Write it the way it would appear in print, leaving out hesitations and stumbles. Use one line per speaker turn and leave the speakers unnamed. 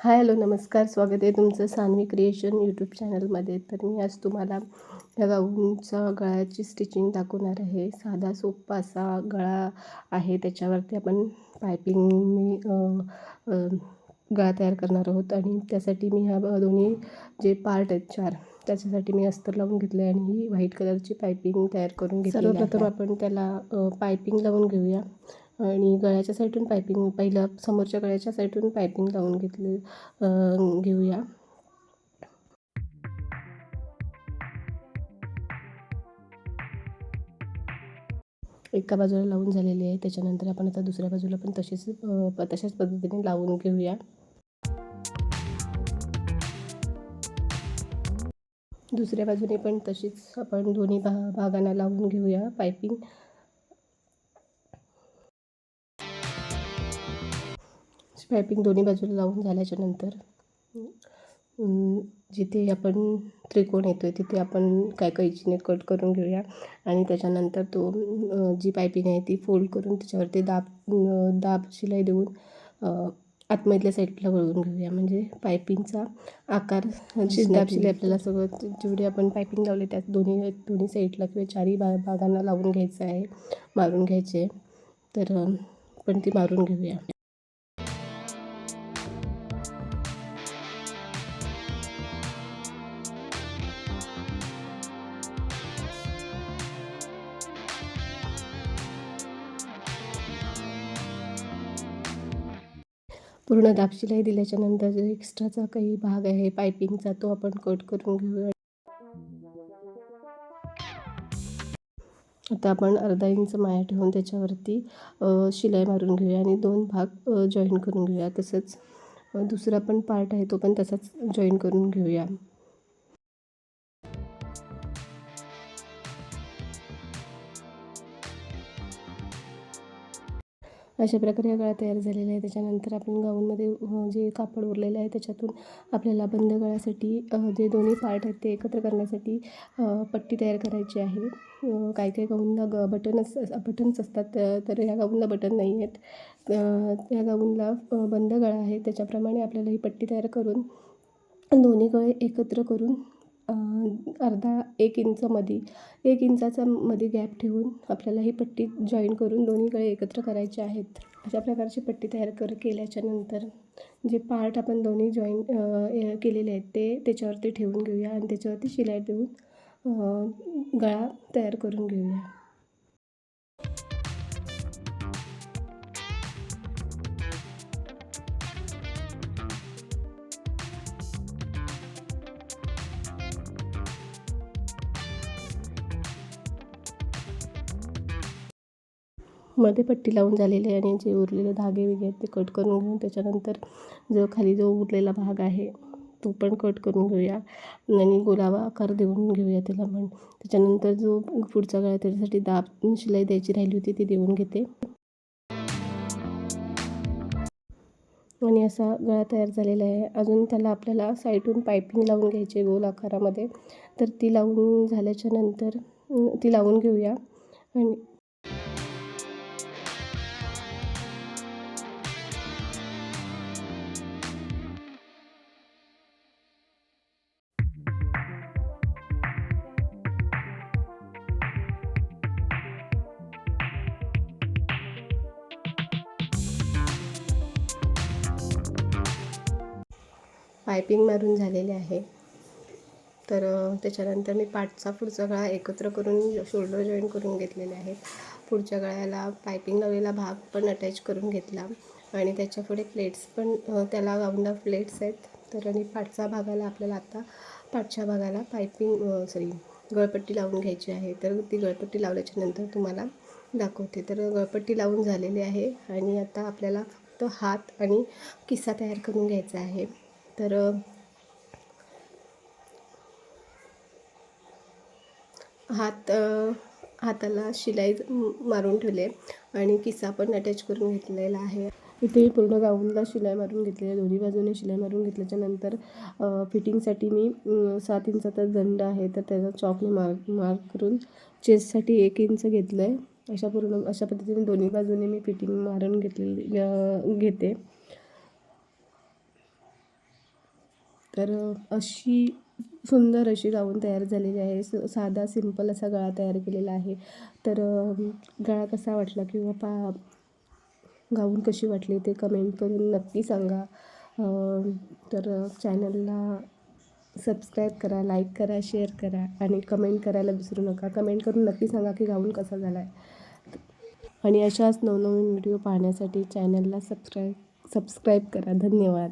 Hi hello नमस्कार. स्वागत आहे तुमचं सान्वी क्रिएशन यूट्यूब चॅनलमध्ये. तर मी आज तुम्हाला या गाऊनचा गळ्याची स्टिचिंग दाखवणार आहे. साधा सोपा असा गळा आहे, त्याच्यावरती आपण पायपिंगनी गळा तयार करणार आहोत. आणि त्यासाठी मी ह्या दोन्ही जे पार्ट आहेत 4, त्याच्यासाठी मी अस्तर लावून घेतलं आहे आणि ही व्हाईट कलरची पायपिंग तयार करून घेतली आहे. सर्वप्रथम आपण त्याला पायपिंग लावून घेऊया. आणि गळ्याच्या साईडून पायपिंग, पहिलं समोरच्या गळ्याच्या साईडून पायपिंग लावून घेऊया. एका बाजूला लावून झालेली आहे. त्याच्यानंतर आपण आता दुसऱ्या बाजूला पण तशाच पद्धतीने लावून घेऊया. दुसऱ्या बाजूने पण तशीच आपण दोन्ही भागांना लावून घेऊया पायपिंग. दोन्ही बाजूला लावून झाल्याच्या नंतर जिथे आपण त्रिकोण येतोय तिथे आपण कैचीने कट करून घेऊया. आणि त्याच्यानंतर जी पायपिंग आहे ती फोल्ड करून त्याच्यावरती दाब शिलाई देऊन आतमधल्या साईडला वळवून घेऊया. म्हणजे पायपिंगचा आकार दाब शिलाई आपल्याला सगळं जेवढे आपण पायपिंग लावले त्यात दोन्ही साईडला किंवा चारही भागांना लावून घ्यायचं आहे, मारून घ्यायचे. तर आपण ती मारून घेऊया. पूर्ण दाब शिलाई दिल्याच्यानंतर जो एक्स्ट्राचा काही भाग आहे पायपिंगचा तो आपण कट करून घेऊया. आता आपण अर्धा इंच माया ठेवून त्याच्यावरती शिलाई मारून घेऊया आणि 2 भाग जॉईन करून घेऊया. तसंच दुसरा पण पार्ट आहे तो पण तसाच जॉईन करून घेऊया. अशा प्रकारे गळा तयार झालेला आहे. त्याच्यानंतर आपण गाऊनमध्ये जे कापड उरलेलं आहे त्याच्यातून आपल्याला बंद गळ्यासाठी जे दोन्ही पार्ट आहेत ते एकत्र करण्यासाठी पट्टी तयार करायची आहे. काही गाऊनला बटन्स असतात, तर ह्या गाऊनला बटन नाही आहेत. त्या गाऊनला बंद गळा आहे. त्याच्याप्रमाणे आपल्याला ही पट्टी तयार करून दोन्ही गळे एकत्र करून अर्धा 1 इंचाचा मध्ये गॅप ठेवून आपल्याला ही पट्टी जॉईन करून दोन्ही गळे एकत्र करायचे आहेत. अशा प्रकारची पट्टी तयार केल्याच्या नंतर जे पार्ट आपण दोन्ही जॉईन केलेले आहेत ते त्याच्यावरती ठेवून घेऊया आणि त्याच्यावरती शिलाई देऊन गळा तयार करून घेऊया. मध्ये पट्टी लावून झालेली आहे आणि जे उरलेले धागे वगैरे आहेत ते कट करून घेऊन त्याच्यानंतर खाली जो उरलेला भाग आहे तो पण कट करून घेऊया आणि गोलावा आकार देऊन घेऊया त्याला पण. त्याच्यानंतर जो पुढचा गळा त्याच्यासाठी दाब शिलाई द्यायची राहिली होती ती देऊन घेते. आणि असा गळा तयार झालेला आहे. अजून त्याला आपल्याला साईडून पायपिंग लावून घ्यायची गोल आकारामध्ये. तर ती लावून झाल्याच्या नंतर ती लावून घेऊया. आणि पायपिंग मारून झालेले आहे. तर त्याच्यानंतर मी पाठचा पुढचा गळा एकत्र करून शोल्डर जॉईन करून घेतलेले आहेत. पुढच्या गळ्याला पायपिंग लावलेला भाग पण अटॅच करून घेतला आणि त्याच्या पुढे प्लेट्स पण त्याला गाऊनला प्लेट्स आहेत. तर आणि पाठच्या भागाला आपल्याला आता पाठच्या भागाला गळपट्टी लावून घ्यायची आहे. तर ती गळपट्टी लावल्याच्या नंतर तुम्हाला दाखवते. तर गळपट्टी लावून झालेली आहे आणि आता आपल्याला फक्त हात आणि किस्सा तयार करून घ्यायचा आहे. तर हाताला शिलाई मारून ठेवले आणि किस्सा पण अटॅच करून घेतलेला आहे. इथे पूर्ण गाऊनला शिलाई मारून घेतली आहे. दोन्ही बाजूने शिलाई मारून घेतल्याच्या नंतर फिटिंगसाठी मी 7 इंचाचा दंड आहे तर त्याचा चॉकने मार्क करून चेस्टसाठी 1 इंच घेतलं आहे. अशा पद्धतीने दोन्ही बाजूने मी फिटिंग मारून घेते. तर अशी सुंदर अशी गाऊन तयार झालेली आहे. साधा सिंपल असा गळा तयार केलेला आहे. तर गळा कसा वाटला किंवा गाऊन कशी वाटली ते कमेंट करून नक्की सांगा. तर चॅनलला सबस्क्राईब करा, लाईक करा, शेअर करा आणि कमेंट करायला विसरू नका. कमेंट करून नक्की सांगा की गाऊन कसा झाला आहे. आणि अशाच नवनवीन व्हिडिओ पाहण्यासाठी चॅनलला सबस्क्राईब करा. धन्यवाद.